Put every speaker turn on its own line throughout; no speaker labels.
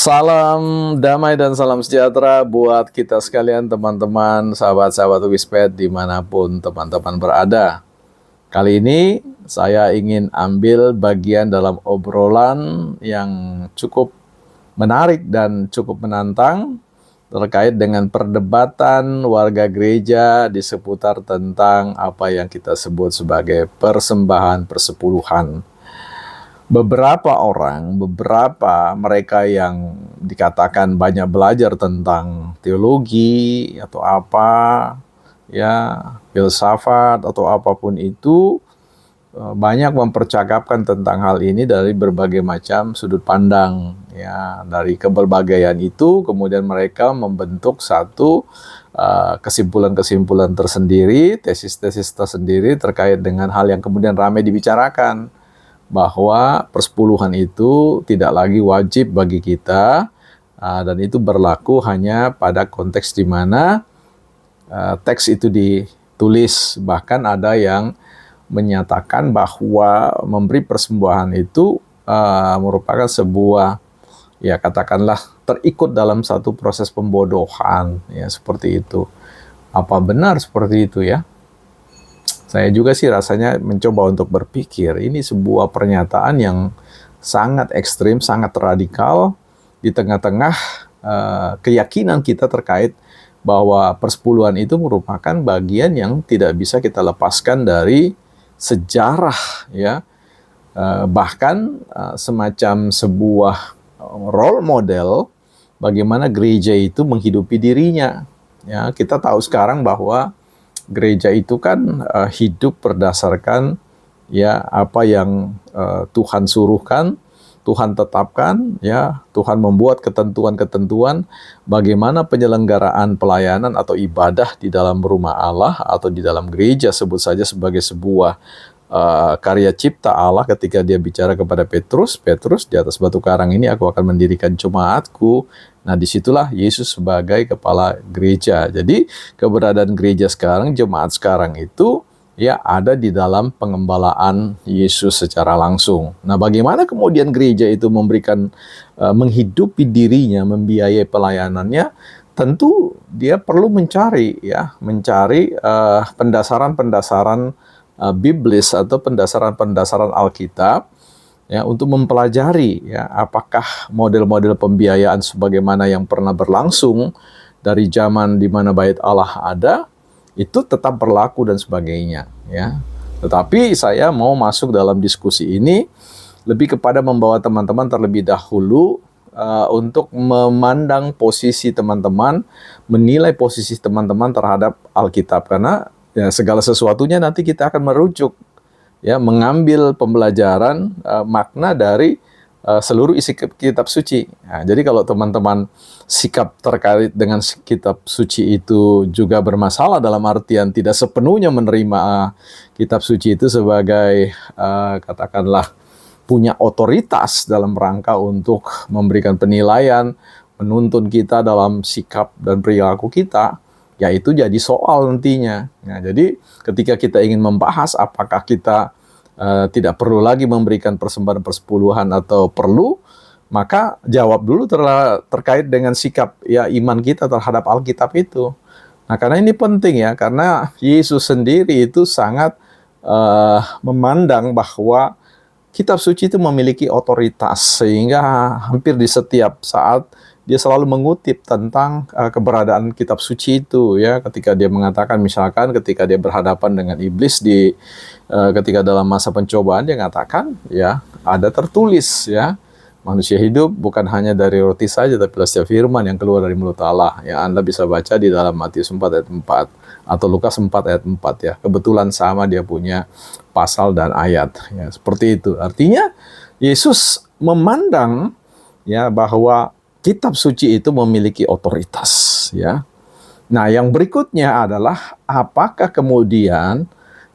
Salam damai dan salam sejahtera buat kita sekalian, teman-teman, sahabat-sahabat Wisped dimanapun teman-teman berada. Kali ini saya ingin ambil bagian dalam obrolan yang cukup menarik dan cukup menantang terkait dengan perdebatan warga gereja di seputar tentang apa yang kita sebut sebagai persembahan persepuluhan. Beberapa mereka yang dikatakan banyak belajar tentang teologi atau apa, ya, filsafat atau apapun itu, banyak mempercakapkan tentang hal ini dari berbagai macam sudut pandang, ya. Dari keberbagian itu kemudian mereka membentuk satu kesimpulan-kesimpulan tersendiri, tesis-tesis tersendiri terkait dengan hal yang kemudian ramai dibicarakan, bahwa persepuluhan itu tidak lagi wajib bagi kita, dan itu berlaku hanya pada konteks di mana teks itu ditulis. Bahkan ada yang menyatakan bahwa memberi persembahan itu merupakan sebuah, ya katakanlah, terikut dalam satu proses pembodohan, ya seperti itu. Apa benar seperti itu, ya? Saya juga sih rasanya mencoba untuk berpikir, ini sebuah pernyataan yang sangat ekstrim, sangat radikal di tengah-tengah keyakinan kita terkait bahwa persepuluhan itu merupakan bagian yang tidak bisa kita lepaskan dari sejarah, ya. Bahkan semacam sebuah role model bagaimana gereja itu menghidupi dirinya. Ya, kita tahu sekarang bahwa gereja itu kan hidup berdasarkan, ya, apa yang Tuhan suruhkan, Tuhan tetapkan, ya. Tuhan membuat ketentuan-ketentuan bagaimana penyelenggaraan pelayanan atau ibadah di dalam rumah Allah atau di dalam gereja, sebut saja sebagai sebuah karya cipta Allah. Ketika dia bicara kepada Petrus, di atas batu karang ini aku akan mendirikan jemaatku. Nah, disitulah Yesus sebagai kepala gereja. Jadi keberadaan gereja sekarang, jemaat sekarang itu, ya, ada di dalam pengembalaan Yesus secara langsung. Nah, bagaimana kemudian gereja itu memberikan, menghidupi dirinya, membiayai pelayanannya? Tentu dia perlu mencari pendasaran-pendasaran biblis atau pendasaran-pendasaran Alkitab, ya, untuk mempelajari, ya, apakah model-model pembiayaan sebagaimana yang pernah berlangsung dari zaman di mana bait Allah ada itu tetap berlaku dan sebagainya, ya. Tetapi saya mau masuk dalam diskusi ini lebih kepada membawa teman-teman terlebih dahulu untuk memandang posisi teman-teman, menilai posisi teman-teman terhadap Alkitab, karena, ya, segala sesuatunya nanti kita akan merujuk, ya, mengambil pembelajaran makna dari seluruh isi kitab suci. Nah, jadi kalau teman-teman sikap terkait dengan kitab suci itu juga bermasalah, dalam artian tidak sepenuhnya menerima kitab suci itu sebagai katakanlah punya otoritas dalam rangka untuk memberikan penilaian, menuntun kita dalam sikap dan perilaku kita, ya itu jadi soal nantinya. Nah, jadi ketika kita ingin membahas apakah kita tidak perlu lagi memberikan persembahan persepuluhan atau perlu, maka jawab dulu terkait dengan sikap, ya, iman kita terhadap Alkitab itu. Nah, karena ini penting, ya, karena Yesus sendiri itu sangat memandang bahwa kitab suci itu memiliki otoritas, sehingga hampir di setiap saat dia selalu mengutip tentang keberadaan kitab suci itu, ya. Ketika dia mengatakan, misalkan ketika dia berhadapan dengan iblis ketika dalam masa pencobaan, dia mengatakan, ya, ada tertulis, ya, manusia hidup bukan hanya dari roti saja, tapi setiap firman yang keluar dari mulut Allah. Ya, Anda bisa baca di dalam Matius 4 ayat 4 atau Lukas 4 ayat 4, ya. Kebetulan sama dia punya pasal dan ayat, ya, seperti itu. Artinya Yesus memandang, ya, bahwa kitab suci itu memiliki otoritas, ya. Nah, yang berikutnya adalah apakah kemudian,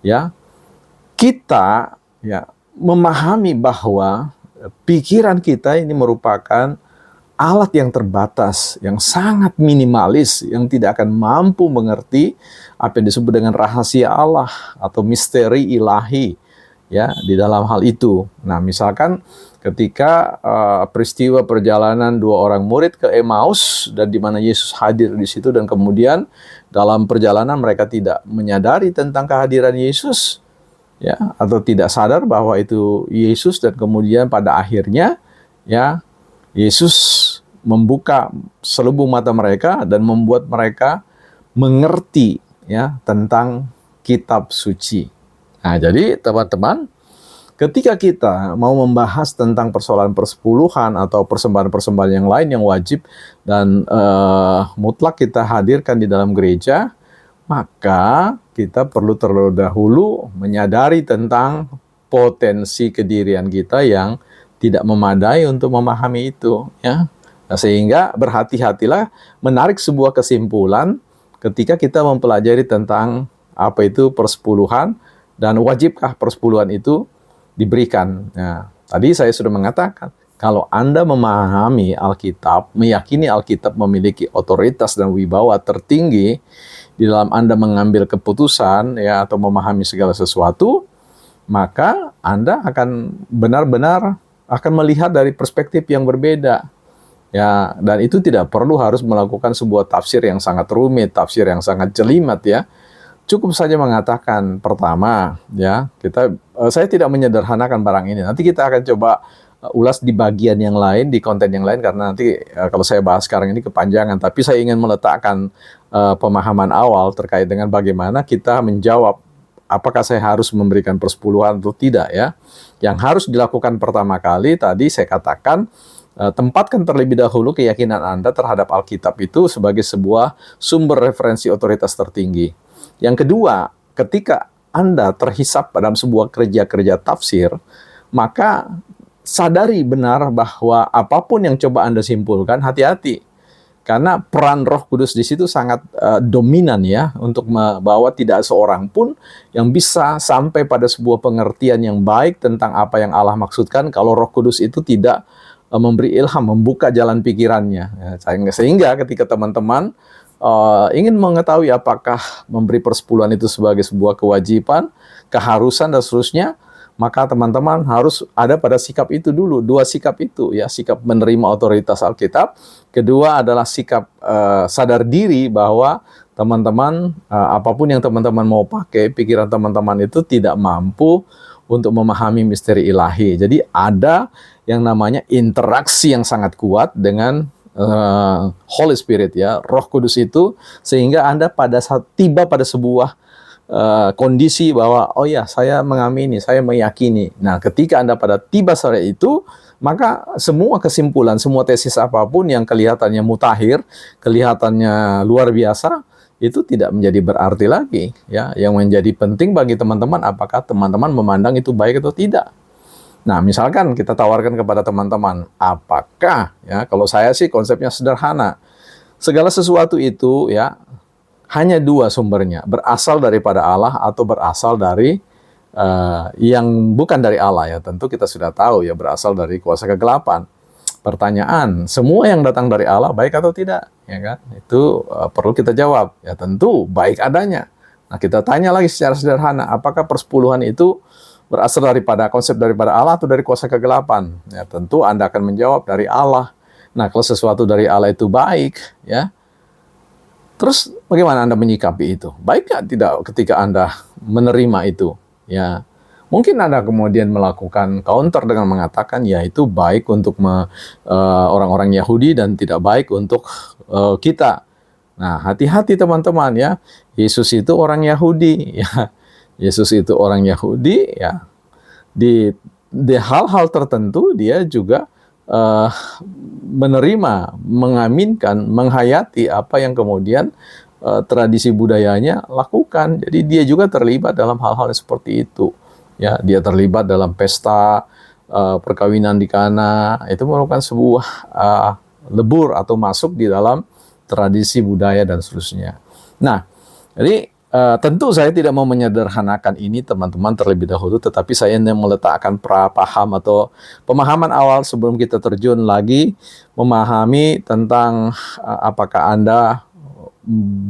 ya, kita, ya, memahami bahwa pikiran kita ini merupakan alat yang terbatas, yang sangat minimalis, yang tidak akan mampu mengerti apa yang disebut dengan rahasia Allah atau misteri ilahi, ya, di dalam hal itu. Nah, misalkan ketika peristiwa perjalanan dua orang murid ke Emmaus dan di mana Yesus hadir di situ, dan kemudian dalam perjalanan mereka tidak menyadari tentang kehadiran Yesus, ya, atau tidak sadar bahwa itu Yesus, dan kemudian pada akhirnya ya Yesus membuka selubung mata mereka dan membuat mereka mengerti ya tentang kitab suci. Nah, jadi teman-teman, ketika kita mau membahas tentang persoalan persepuluhan atau persembahan-persembahan yang lain yang wajib dan mutlak kita hadirkan di dalam gereja, maka kita perlu terlebih dahulu menyadari tentang potensi kedirian kita yang tidak memadai untuk memahami itu, ya. Nah, sehingga berhati-hatilah menarik sebuah kesimpulan ketika kita mempelajari tentang apa itu persepuluhan dan wajibkah persepuluhan itu diberikan. Nah, tadi saya sudah mengatakan, kalau Anda memahami Alkitab, meyakini Alkitab memiliki otoritas dan wibawa tertinggi di dalam Anda mengambil keputusan ya atau memahami segala sesuatu, maka Anda akan benar-benar akan melihat dari perspektif yang berbeda. Ya, dan itu tidak perlu harus melakukan sebuah tafsir yang sangat rumit, tafsir yang sangat jelimet ya. Cukup saja mengatakan pertama ya, saya tidak menyederhanakan barang ini. Nanti kita akan coba ulas di bagian yang lain, di konten yang lain, karena nanti kalau saya bahas sekarang ini kepanjangan, tapi saya ingin meletakkan pemahaman awal terkait dengan bagaimana kita menjawab apakah saya harus memberikan persepuluhan atau tidak ya. Yang harus dilakukan pertama kali tadi saya katakan, tempatkan terlebih dahulu keyakinan Anda terhadap Alkitab itu sebagai sebuah sumber referensi otoritas tertinggi. Yang kedua, ketika Anda terhisap dalam sebuah kerja-kerja tafsir, maka sadari benar bahwa apapun yang coba Anda simpulkan, hati-hati. Karena peran Roh Kudus di situ sangat dominan ya, untuk bahwa tidak seorang pun yang bisa sampai pada sebuah pengertian yang baik tentang apa yang Allah maksudkan kalau Roh Kudus itu tidak memberi ilham, membuka jalan pikirannya. Ya, sehingga ketika teman-teman ingin mengetahui apakah memberi persepuluhan itu sebagai sebuah kewajiban, keharusan dan seterusnya, maka teman-teman harus ada pada sikap itu dulu, dua sikap itu ya, sikap menerima otoritas Alkitab, kedua adalah sikap sadar diri bahwa teman-teman apapun yang teman-teman mau pakai, pikiran teman-teman itu tidak mampu untuk memahami misteri ilahi. Jadi ada yang namanya interaksi yang sangat kuat dengan Holy Spirit ya, Roh Kudus itu, sehingga Anda pada saat tiba pada sebuah kondisi bahwa oh ya, saya mengamini, saya meyakini. Nah, ketika Anda pada tiba saat itu, maka semua kesimpulan, semua tesis apapun yang kelihatannya mutakhir, kelihatannya luar biasa, itu tidak menjadi berarti lagi ya. Yang menjadi penting bagi teman-teman, apakah teman-teman memandang itu baik atau tidak. Nah, misalkan kita tawarkan kepada teman-teman, apakah ya, kalau saya sih konsepnya sederhana. Segala sesuatu itu ya hanya dua sumbernya, berasal daripada Allah atau berasal dari yang bukan dari Allah ya. Tentu kita sudah tahu ya, berasal dari kuasa kegelapan. Pertanyaan, semua yang datang dari Allah baik atau tidak? Ya kan? Itu perlu kita jawab. Ya tentu baik adanya. Nah, kita tanya lagi secara sederhana, apakah persepuluhan itu berasal daripada konsep daripada Allah atau dari kuasa kegelapan? Ya tentu Anda akan menjawab dari Allah. Nah, kalau sesuatu dari Allah itu baik, ya, terus bagaimana Anda menyikapi itu? Baik nggak tidak ketika Anda menerima itu? Ya, mungkin Anda kemudian melakukan counter dengan mengatakan, ya itu baik untuk orang-orang Yahudi dan tidak baik untuk kita. Nah, hati-hati teman-teman ya. Yesus itu orang Yahudi, ya. Yesus itu orang Yahudi, ya. Di hal-hal tertentu dia juga menerima, mengaminkan, menghayati apa yang kemudian tradisi budayanya lakukan. Jadi dia juga terlibat dalam hal-hal seperti itu. Ya, dia terlibat dalam pesta perkawinan di Kana. Itu merupakan sebuah lebur atau masuk di dalam tradisi budaya dan seterusnya. Nah, jadi tentu saya tidak mau menyederhanakan ini teman-teman terlebih dahulu, tetapi saya ingin meletakkan paham atau pemahaman awal sebelum kita terjun lagi memahami tentang apakah Anda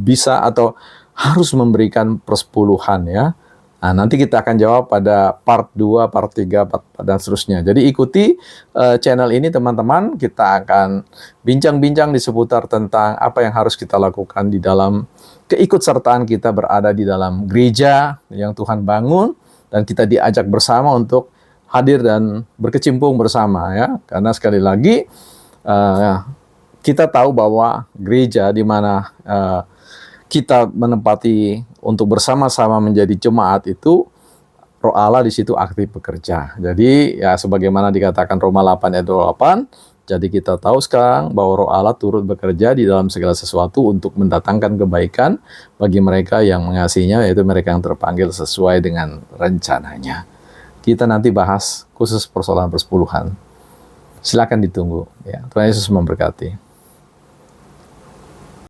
bisa atau harus memberikan persepuluhan ya. Nah, nanti kita akan jawab pada part 2, part 3, part 4, dan seterusnya. Jadi ikuti channel ini teman-teman, kita akan bincang-bincang di seputar tentang apa yang harus kita lakukan di dalam keikutsertaan kita berada di dalam gereja yang Tuhan bangun, dan kita diajak bersama untuk hadir dan berkecimpung bersama ya. Karena sekali lagi kita tahu bahwa gereja di mana kita menempati untuk bersama-sama menjadi jemaat itu, Roh Allah di situ aktif bekerja. Jadi ya sebagaimana dikatakan Roma 8 ayat 28, jadi kita tahu sekarang bahwa Roh Allah turut bekerja di dalam segala sesuatu untuk mendatangkan kebaikan bagi mereka yang mengasihinya, yaitu mereka yang terpanggil sesuai dengan rencananya. Kita nanti bahas khusus persoalan persepuluhan. Silakan ditunggu. Ya, Tuhan Yesus memberkati.